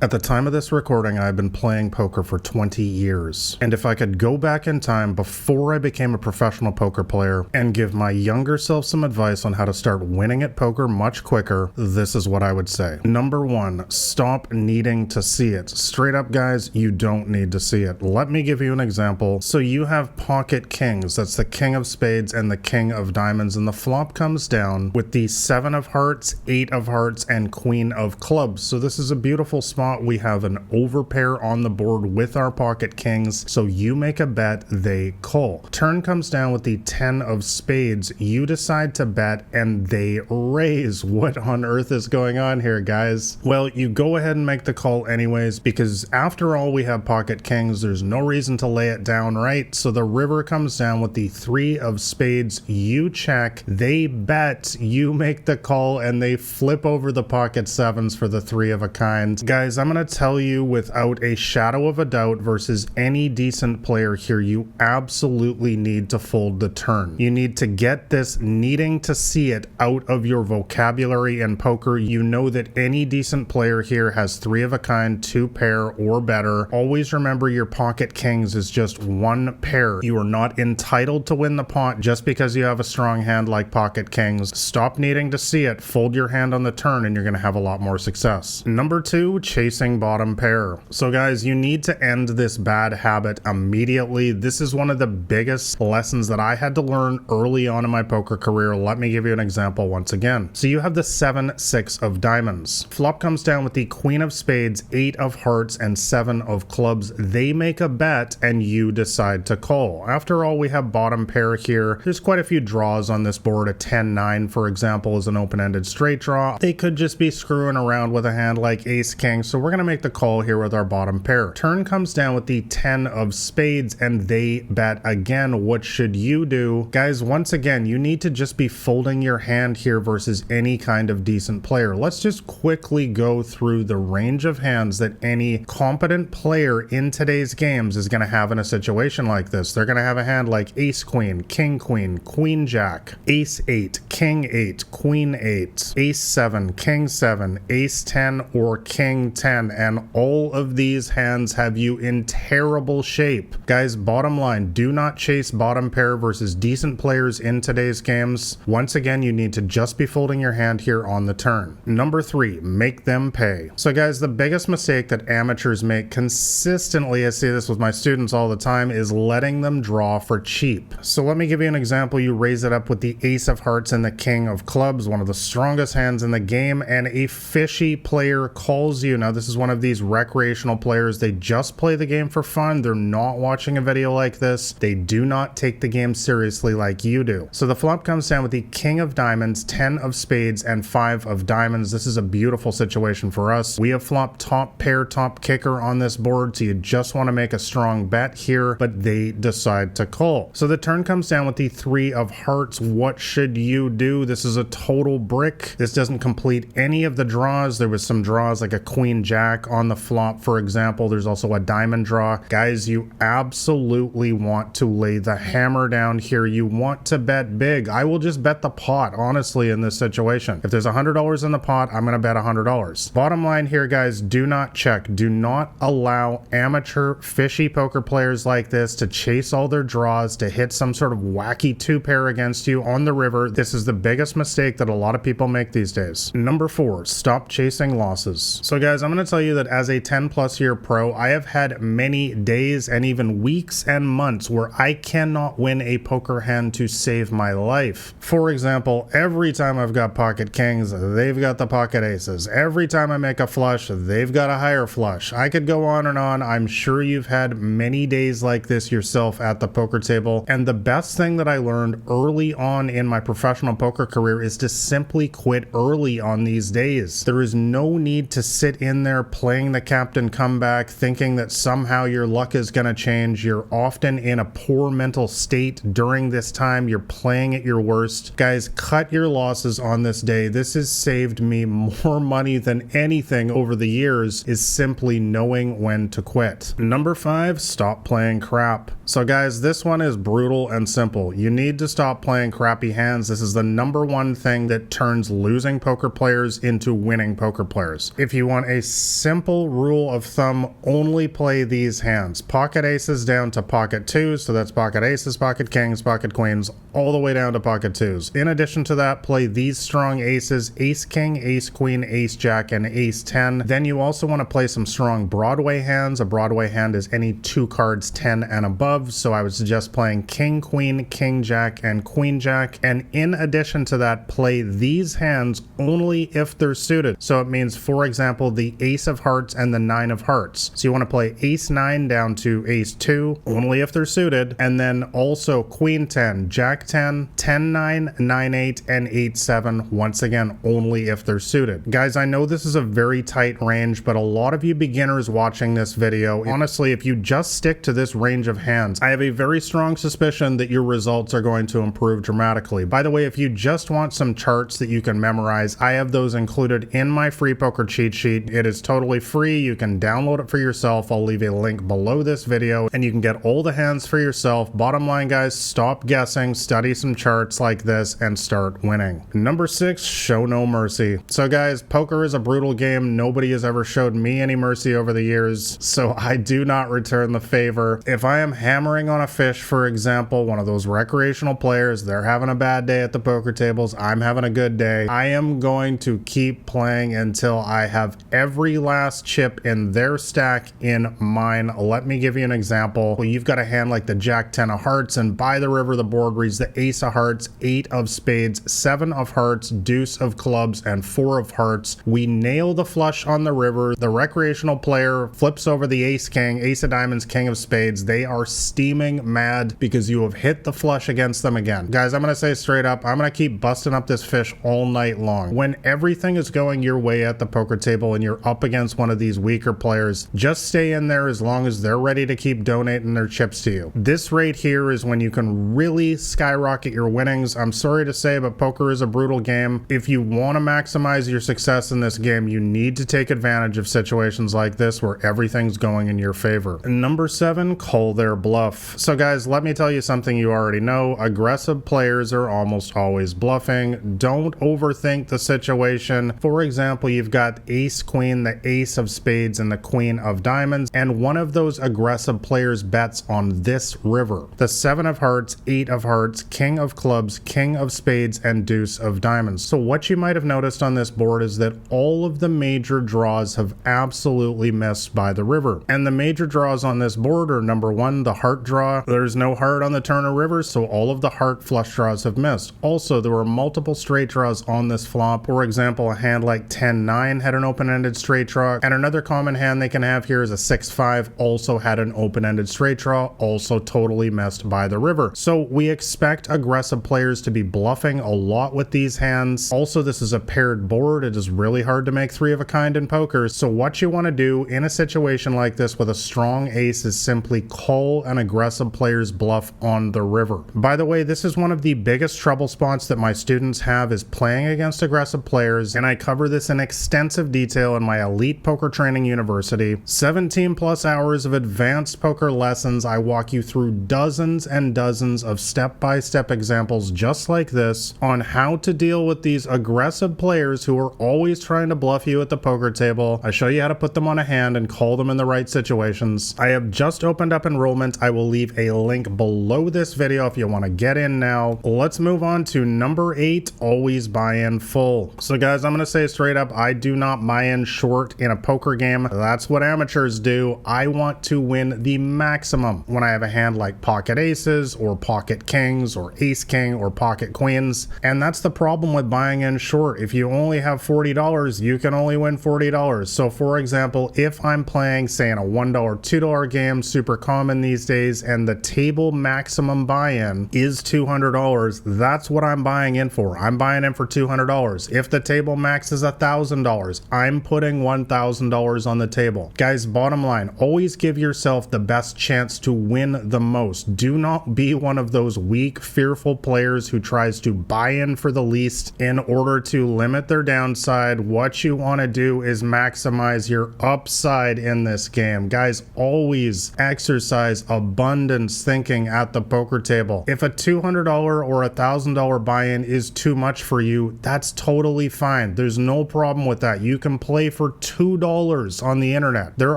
At the time of this recording, I've been playing poker for 20 years. And if I could go back in time before I became a professional poker player and give my younger self some advice on how to start winning at poker much quicker, this is what I would say. Number one, stop needing to see it. Straight up, guys, you don't need to see it. Let me give you an example. So you have pocket kings. That's the king of spades and the king of diamonds. And the flop comes down with the 7 of hearts, 8 of hearts, and queen of clubs. So this is a beautiful spot. We have an overpair on the board with our pocket kings, so you make a bet, they call. Turn comes down with the 10 of spades, you decide to bet, and they raise. What on earth is going on here, guys? Well, you go ahead and make the call anyways, because after all, we have pocket kings, there's no reason to lay it down, right? So the river comes down with the 3 of spades, you check, they bet, you make the call, and they flip over the pocket sevens for the 3 of a kind. Guys, I'm going to tell you without a shadow of a doubt, versus any decent player here, you absolutely need to fold the turn. You need to get this needing to see it out of your vocabulary in poker. You know that any decent player here has 3 of a kind, 2 pair or better. Always remember your pocket kings is just 1 pair. You are not entitled to win the pot just because you have a strong hand like pocket kings. Stop needing to see it, fold your hand on the turn, and you're going to have a lot more success. Number 2, chasing bottom pair. So guys, you need to end this bad habit immediately. This is one of the biggest lessons that I had to learn early on in my poker career. Let me give you an example once again. So you have the 7-6 of diamonds. Flop comes down with the queen of spades, 8 of hearts, and 7 of clubs. They make a bet and you decide to call. After all, we have bottom pair here. There's quite a few draws on this board. A 10-9, for example, is an open-ended straight draw. They could just be screwing around with a hand like ace king, so we're going to make the call here with our bottom pair. Turn comes down with the 10 of spades and they bet again. What should you do? Guys, once again, you need to just be folding your hand here versus any kind of decent player. Let's just quickly go through the range of hands that any competent player in today's games is going to have in a situation like this. They're going to have a hand like ace queen, king queen, queen jack, ace 8, king 8, queen 8, ace 7, king 7, ace 10, or king 10, and all of these hands have you in terrible shape. Guys, bottom line, do not chase bottom pair versus decent players in today's games. Once again, you need to just be folding your hand here on the turn. Number 3, make them pay. So guys, the biggest mistake that amateurs make consistently, I see this with my students all the time, is letting them draw for cheap. So let me give you an example. You raise it up with the ace of hearts and the king of clubs, one of the strongest hands in the game, and a fishy player calls you. Now, this is one of these recreational players. They just play the game for fun. They're not watching a video like this. They do not take the game seriously like you do. So the flop comes down with the king of diamonds, 10 of spades, and 5 of diamonds. This is a beautiful situation for us. We have flop top pair, top kicker on this board, so you just want to make a strong bet here, but they decide to call. So the turn comes down with the 3 of hearts. What should you do? This is a total brick. This doesn't complete any of the draws. There was some draws like a queen jack on the flop, for example. There's also a diamond draw. Guys, you absolutely want to lay the hammer down here. You want to bet big. I will just bet the pot, honestly, in this situation. If there's $100 in the pot, I'm going to bet $100. Bottom line here, guys, do not check. Do not allow amateur fishy poker players like this to chase all their draws, to hit some sort of wacky 2-pair against you on the river. This is the biggest mistake that a lot of people make these days. Number 4, stop chasing losses. So guys, I'm going to tell you that as a 10+ year pro, I have had many days and even weeks and months where I cannot win a poker hand to save my life. For example, every time I've got pocket kings, they've got the pocket aces. Every time I make a flush, they've got a higher flush. I could go on and on. I'm sure you've had many days like this yourself at the poker table. And the best thing that I learned early on in my professional poker career is to simply quit early on these days. There is no need to sit in there playing the captain comeback, thinking that somehow your luck is going to change. You're often in a poor mental state during this time. You're playing at your worst. Guys, cut your losses on this day. This has saved me more money than anything over the years, is simply knowing when to quit. Number 5, stop playing crap. So guys, this one is brutal and simple. You need to stop playing crappy hands. This is the number one thing that turns losing poker players into winning poker players. If you want a simple rule of thumb, only play these hands. Pocket aces down to pocket twos, so that's pocket aces, pocket kings, pocket queens, all the way down to pocket twos. In addition to that, play these strong aces, ace king, ace queen, ace jack, and ace 10. Then you also want to play some strong Broadway hands. A Broadway hand is any 2 cards 10 and above, so I would suggest playing king, queen, king jack, and queen jack. And in addition to that, play these hands only if they're suited. So it means, for example, the ace of hearts and the 9 of hearts. So you want to play ace 9 down to ace 2 only if they're suited, and then also queen 10, jack 10, 10 9, 9 8, and 8 7, once again only if they're suited. Guys, I know this is a very tight range, but a lot of you beginners watching this video, honestly, if you just stick to this range of hands, I have a very strong suspicion that your results are going to improve dramatically. By the way, if you just want some charts that you can memorize, I have those included in my free poker cheat sheet. It is totally free. You can download it for yourself. I'll leave a link below this video and you can get all the hands for yourself. Bottom line, guys, stop guessing, study some charts like this, and start winning. Number 6, show no mercy. So guys, poker is a brutal game. Nobody has ever showed me any mercy over the years, so I do not return the favor. If I am hammering on a fish, for example, one of those recreational players, they're having a bad day at the poker tables, I'm having a good day, I am going to keep playing until I have every last chip in their stack in mine. Let me give you an example. Well, you've got a hand like the jack 10 of hearts, and by the river the board reads the ace of hearts, 8 of spades, 7 of hearts, deuce of clubs, and 4 of hearts. We nail the flush on the river. The recreational player flips over the ace king, ace of diamonds, king of spades. They are steaming mad because you have hit the flush against them again. Guys, I'm going to say straight up, I'm going to keep busting up this fish all night long. When everything is going your way at the poker table and you're up against one of these weaker players, just stay in there as long as they're ready to keep donating their chips to you. This right here is when you can really skyrocket your winnings. I'm sorry to say, but poker is a brutal game. If you want to maximize your success in this game, you need to take advantage of situations like this where everything's going in your favor. Number 7, call their bluff. So guys, let me tell you something you already know. Aggressive players are almost always bluffing. Don't overthink the situation. For example, you've got ace queen, the ace of spades, and the queen of diamonds, and one of those aggressive players bets on this river. The 7 of hearts, 8 of hearts, king of clubs, king of spades, and deuce of diamonds. So what you might have noticed on this board is that all of the major draws have absolutely missed by the river. And the major draws on this board are, number 1, the heart draw. There's no heart on the turn of river, so all of the heart flush draws have missed. Also, there were multiple straight draws on this flop. For example, a hand like 10-9 had an open-ended straight draw, and another common hand they can have here is a 6-5, also had an open-ended straight draw, also totally missed by the river. So we expect aggressive players to be bluffing a lot with these hands. Also, this is a paired board. It is really hard to make 3 of a kind in poker. So what you want to do in a situation like this with a strong ace is simply call an aggressive player's bluff on the river. By the way, this is one of the biggest trouble spots that my students have, is playing against aggressive players, and I cover this in extensive detail in my Elite Poker Training University. 17 plus hours of advanced poker lessons. I walk you through dozens and dozens of step-by-step examples just like this on how to deal with these aggressive players who are always trying to bluff you at the poker table. I show you how to put them on a hand and call them in the right situations. I have just opened up enrollment. I will leave a link below this video if you want to get in now. Let's move on to number 8, always buy in full. So guys, I'm going to say straight up, I do not buy in short in a poker game. That's what amateurs do. I want to win the maximum when I have a hand like pocket aces or pocket kings or ace king or pocket queens. And that's the problem with buying in short. If you only have $40, you can only win $40. So for example, if I'm playing, say, in a $1, $2 game, super common these days, and the table maximum buy-in is $200, that's what I'm buying in for. I'm buying in for $200. If the table max is $1,000, I'm putting $1,000 on the table. Guys, bottom line, always give yourself the best chance to win the most. Do not be one of those weak, fearful players who tries to buy in for the least in order to limit their downside. What you want to do is maximize your upside in this game. Guys, always exercise abundance thinking at the poker table. If a $200 or $1,000 buy-in is too much for you, that's totally fine. There's no problem with that. You can play for $2 on the internet. There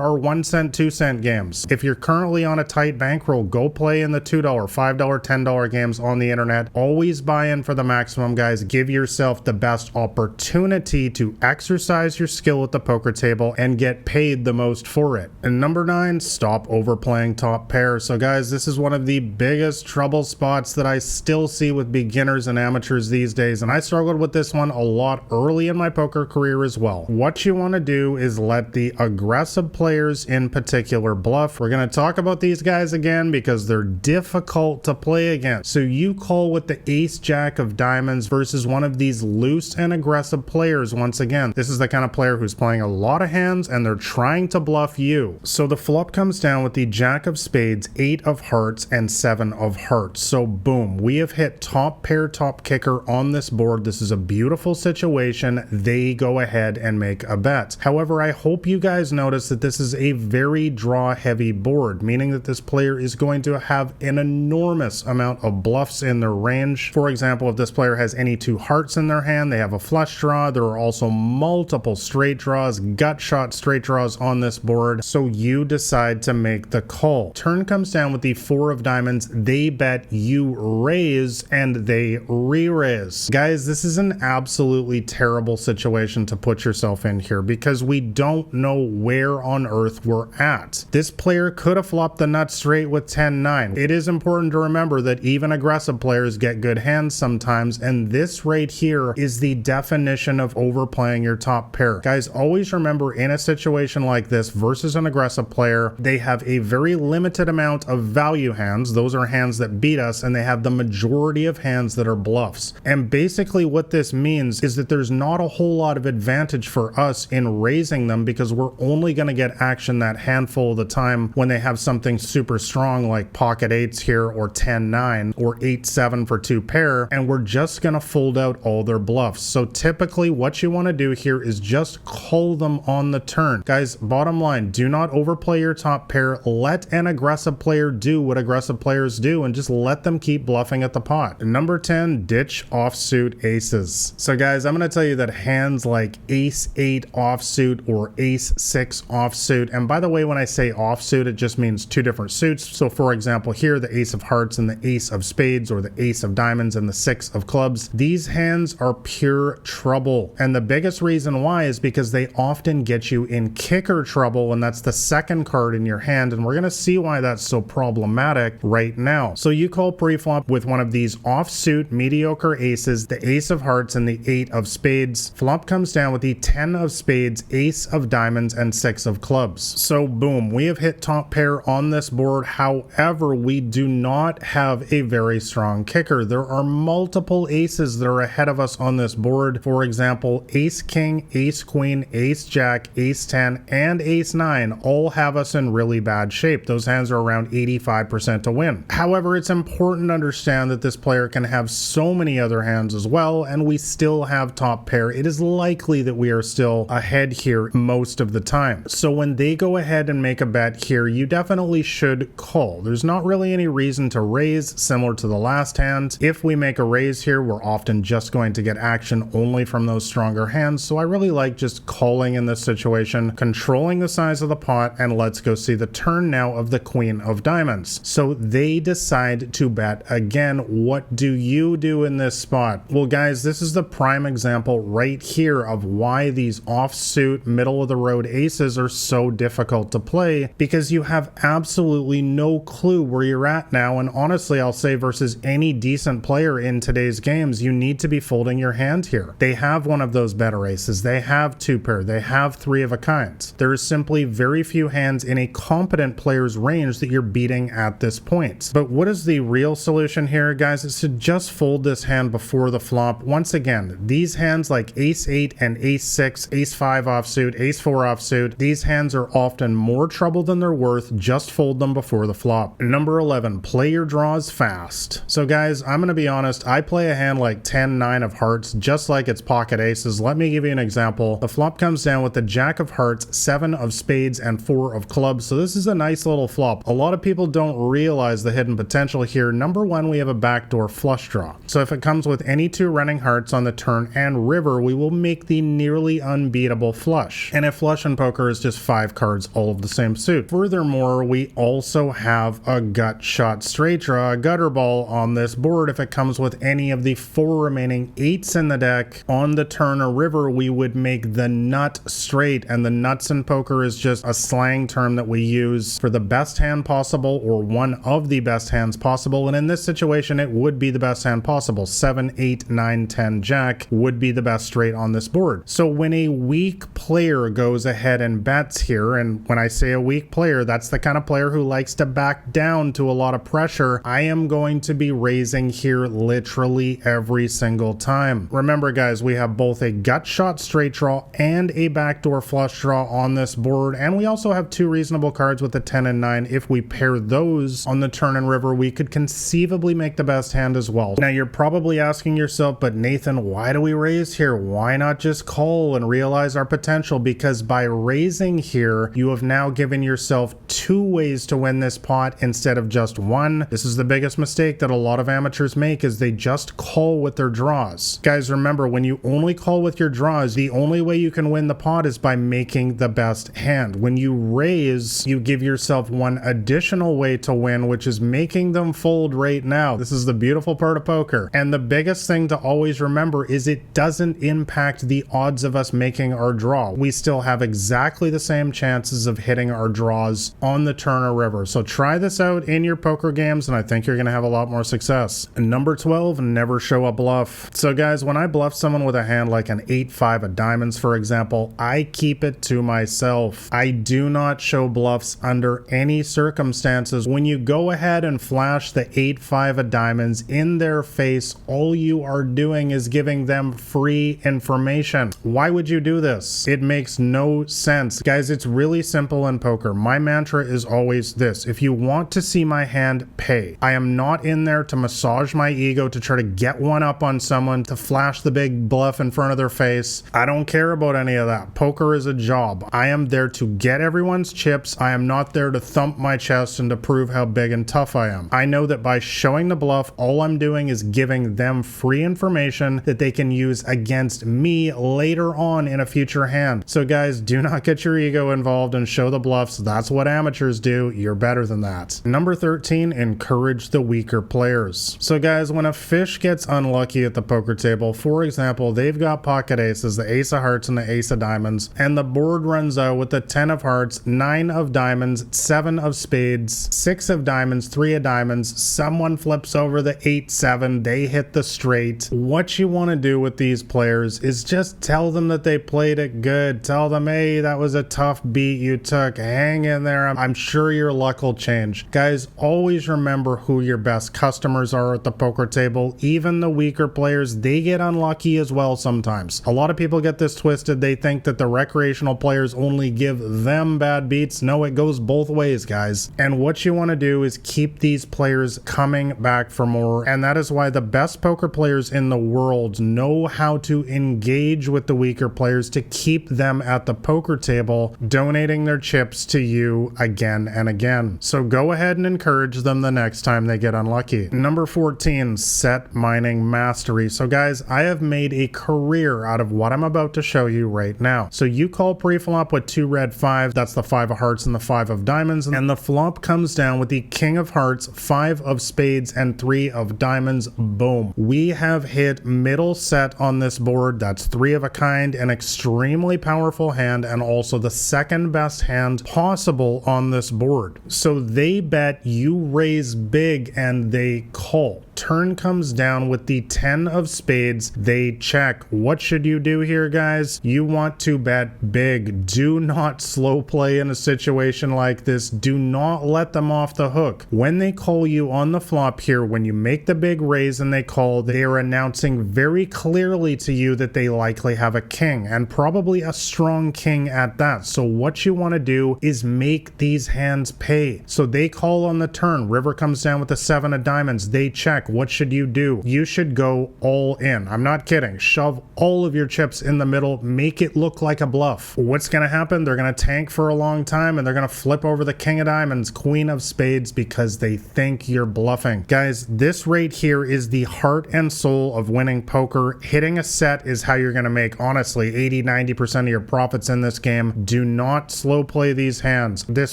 are 1 cent, 2 cent games. If you're currently on a tight bankroll, go play in the $2, $5, $10 games on the internet. Always buy in for the maximum, guys. Give yourself the best opportunity to exercise your skill at the poker table and get paid the most for it. And number 9, stop overplaying top pair. So guys, this is one of the biggest trouble spots that I still see with beginners and amateurs these days, and I struggled with this one a lot early in my poker career as well. What you want to do is let the aggressive players in particular bluff. We're going to talk about these guys again because they're difficult to play against. So you call with the ace jack of diamonds versus one of these loose and aggressive players. Once again, this is the kind of player who's playing a lot of hands and they're trying to bluff you. So the flop comes down with the jack of spades, 8 of hearts, and 7 of hearts. So boom, we have hit top pair, top kicker on this board. This is a beautiful situation. They go ahead and make a bet. However, I hope you guys notice that this is a very draw heavy board, meaning that this player is going to have an enormous amount of bluffs in their range. For example, if this player has any 2 hearts in their hand, they have a flush draw. There are also multiple straight draws, gut shot straight draws on this board. So you decide to make the call. Turn comes down with the 4 of diamonds. They bet, you raise, and they re-raise. Guys, this is an absolutely terrible situation to put yourself in here because we don't know where on earth we're at. This player could have flopped the nut straight with 10-9. It is important to remember that even aggressive players get good hands sometimes, and this right here is the definition of overplaying your top pair. Guys, always remember, in a situation like this versus an aggressive player, they have a very limited amount of value hands. Those are hands that beat us, and they have the majority of hands that are bluffs. And basically what this means is that there's not a whole lot of advantage for us in raising them because we're only going to get action that handful of the time when they have something super strong like pocket 8s here, or 10-9, or 8-7 for 2 pair, and we're just going to fold out all their bluffs. So typically what you want to do here is just call them on the turn. Guys, bottom line, do not overplay your top pair. Let an aggressive player do what aggressive players do and just let them keep bluffing at the pot. Number 10, ditch offsuit aces. So guys, I'm going to tell you that hands like ace 8 offsuit or ace 6 offsuit, and by the way, when I say offsuit, it just means 2 different suits. So for example, here the ace of hearts and the ace of spades, or the ace of diamonds and the 6 of clubs, these hands are pure trouble. And the biggest reason why is because they often get you in kicker trouble, and that's the second card in your hand, and we're going to see why that's so problematic right now. So you call pre-flop with one of these offsuit mediocre aces, the ace of hearts and the 8 of spades. Flop comes down with the 10 of spades, ace of diamonds, and 6 of clubs. So boom, we have hit top pair on this board. However, we do not have a very strong kicker. There are multiple aces that are ahead of us on this board. For example, ace king, ace queen, ace jack, ace 10, and ace 9 all have us in really bad shape. Those hands are around 85% to win. However, it's important to understand that this player can have so many other hands as well, and we still have top pair. It is likely that we are still ahead here most of the time. So when they go ahead and make a bet here, you definitely should call. There's not really any reason to raise, similar to the last hand. If we make a raise here, we're often just going to get action only from those stronger hands. So I really like just calling in this situation, controlling the size of the pot, and let's go see the turn now of the queen of diamonds. So they decide to bet again. What do you do in this spot? Well, guys, this is the prime example right here of why these offsuit middle of the road aces are so difficult to play, because you have absolutely no clue where you're at now. And honestly, I'll say versus any decent player in today's games, you need to be folding your hand here. They have one of those better aces. They have 2 pair. They have 3 of a kind. There is simply very few hands in a competent player's range that you're beating at this point. But what is the real solution here, guys? Is to just fold this hand before the flop. Once again, these hands like ace 8 and ace 6, ace 5 offsuit, ace 4 offsuit, these hands are often more trouble than they're worth. Just fold them before the flop. Number 11, play your draws fast. So guys, I'm going to be honest, I play a hand like 10-9 of hearts just like it's pocket aces. Let me give you an example. The flop comes down with the jack of hearts, 7 of spades, and 4 of clubs. So this is a nice little flop. A lot of people don't realize the hidden potential here. Number 1, we have a backdoor flush draw. So if it comes with any 2 running hearts on the turn and river, we will make the nearly unbeatable beatable flush. And a flush in poker is just 5 cards all of the same suit. Furthermore, we also have a gut shot straight draw, a gutter ball on this board. If it comes with any of the 4 remaining 8s in the deck, on the turn or river, we would make the nut straight. And the nuts in poker is just a slang term that we use for the best hand possible or one of the best hands possible. And in this situation, it would be the best hand possible. 7, 8, 9, 10, jack would be the best straight on this board. So when a weak player goes ahead and bets here, and when I say a weak player, that's the kind of player who likes to back down to a lot of pressure, I am going to be raising here literally every single time. Remember guys, we have both a gut shot straight draw and a backdoor flush draw on this board, and we also have 2 reasonable cards with a 10 and 9. If we pair those on the turn and river, we could conceivably make the best hand as well. Now you're probably asking yourself, but Nathan, why do we raise here? Why not just call and realize our potential? Because by raising here, you have now given yourself 2 ways to win this pot instead of just 1. This is the biggest mistake that a lot of amateurs make, is they just call with their draws. Guys, remember, when you only call with your draws, the only way you can win the pot is by making the best hand. When you raise, you give yourself 1 additional way to win, which is making them fold right now. This is the beautiful part of poker. And the biggest thing to always remember is it doesn't impact the odds of us making our draw. We still have exactly the same chances of hitting our draws on the turn or river. So try this out in your poker games, and I think you're going to have a lot more success. Number 12, never show a bluff. So guys, when I bluff someone with a hand like an 8-5 of diamonds, for example, I keep it to myself. I do not show bluffs under any circumstances. When you go ahead and flash the 8-5 of diamonds in their face, all you are doing is giving them free information. Why would you do this? It makes no sense. Guys, it's really simple in poker. My mantra is always this: if you want to see my hand, pay. I am not in there to massage my ego, to try to get one up on someone, to flash the big bluff in front of their face. I don't care about any of that. Poker is a job. I am there to get everyone's chips. I am not there to thump my chest and to prove how big and tough I am. I know that by showing the bluff, all I'm doing is giving them free information that they can use against me later on in a future hand. So guys, do not get your ego involved and show the bluffs. That's what amateurs do. You're better than that. Number 13, encourage the weaker players. So guys, when a fish gets unlucky at the poker table, for example, they've got pocket aces, the ace of hearts and the ace of diamonds, and the board runs out with the 10 of hearts, 9 of diamonds, 7 of spades, 6 of diamonds, 3 of diamonds, someone flips over the 8-7, they hit the straight. What you want to do with these players is just tell them that they played it good. Tell them, hey, that was a tough beat you took. Hang in there. I'm sure your luck will change. Guys, always remember who your best customers are at the poker table. Even the weaker players, they get unlucky as well sometimes. A lot of people get this twisted. They think that the recreational players only give them bad beats. No, it goes both ways, guys. And what you want to do is keep these players coming back for more. And that is why the best poker players in the world know how to engage with the weaker players to keep them at the poker table, donating their chips to you again and again. So go ahead and encourage them the next time they get unlucky. Number 14, set mining mastery. So guys, I have made a career out of what I'm about to show you right now. So you call pre-flop with 2 red 5, that's the 5 of hearts and the 5 of diamonds, and the flop comes down with the king of hearts, 5 of spades, and 3 of diamonds. Boom. We have hit middle set on this board. That's 3 of a kind, an extremely powerful hand, and also the second best hand possible on this board. So they bet, you raise big, and they call. Turn comes down with the 10 of spades, they check. What should you do here, guys? You want to bet big. Do not slow play in a situation like this. Do not let them off the hook. When they call you on the flop here, when you make the big raise and they call, they are announcing very clearly to you that they likely have a king, and probably a strong king at that. So what you want to do is make these hands pay. So they call on the turn. River comes down with the 7 of diamonds. They check. what should you do? You should go all in. I'm not kidding. Shove all of your chips in the middle, make it look like a bluff. What's going to happen? They're going to tank for a long time and they're going to flip over the king of diamonds, queen of spades, because they think you're bluffing. Guys, this right here is the heart and soul of winning poker. Hitting a set is how you're going to make, honestly, 80-90% of your profits in this game. Do not slow play these hands. This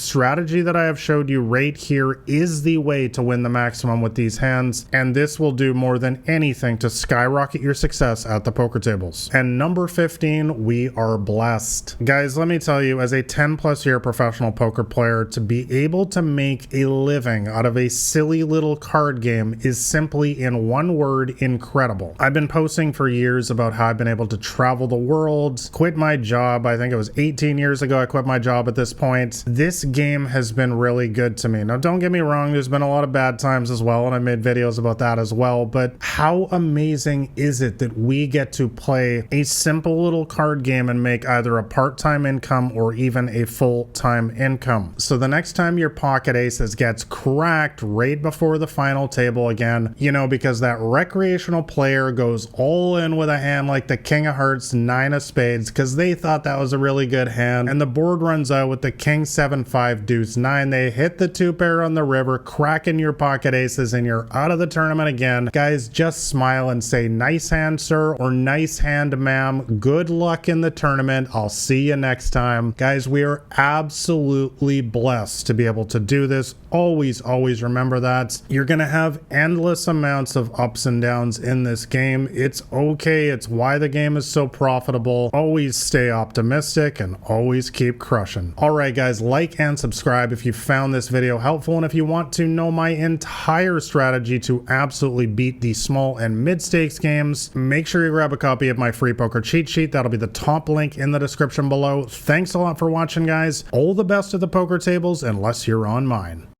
strategy that I have showed you right here is the way to win the maximum with these hands, and this will do more than anything to skyrocket your success at the poker tables. And number 15, we are blessed. Guys, let me tell you, as a 10+ year professional poker player, to be able to make a living out of a silly little card game is simply, in one word, incredible. I've been posting for years about how I've been able to travel the world, quit my job. I think it was 18 years ago I quit my job at this point. This game has been really good to me. Now, don't get me wrong, there's been a lot of bad times as well, and I made videos about that as well, but how amazing is it that we get to play a simple little card game and make either a part-time income or even a full-time income? So the next time your pocket aces gets cracked right before the final table again, you know, because that recreational player goes all in with a hand like the king of hearts, nine of spades, because they thought that was a really good hand, and the board runs out with the king 7-5 deuce 9. They hit the two pair on the river, cracking your pocket aces, and you're out of the tournament again. Guys, just smile and say, nice hand, sir, or nice hand, ma'am. Good luck in the tournament. I'll see you next time. Guys, we are absolutely blessed to be able to do this. Always remember that. You're gonna have endless amounts of ups and downs in this game. It's okay. It's why the game is so profitable. Always stay optimistic and always keep crushing. All right, guys, like and subscribe if you found this video helpful, and if you want to know my entire strategy to absolutely beat the small and mid stakes games, make sure you grab a copy of my free poker cheat sheet. That'll be the top link in the description below. Thanks a lot for watching, guys. All the best at the poker tables, unless you're on mine.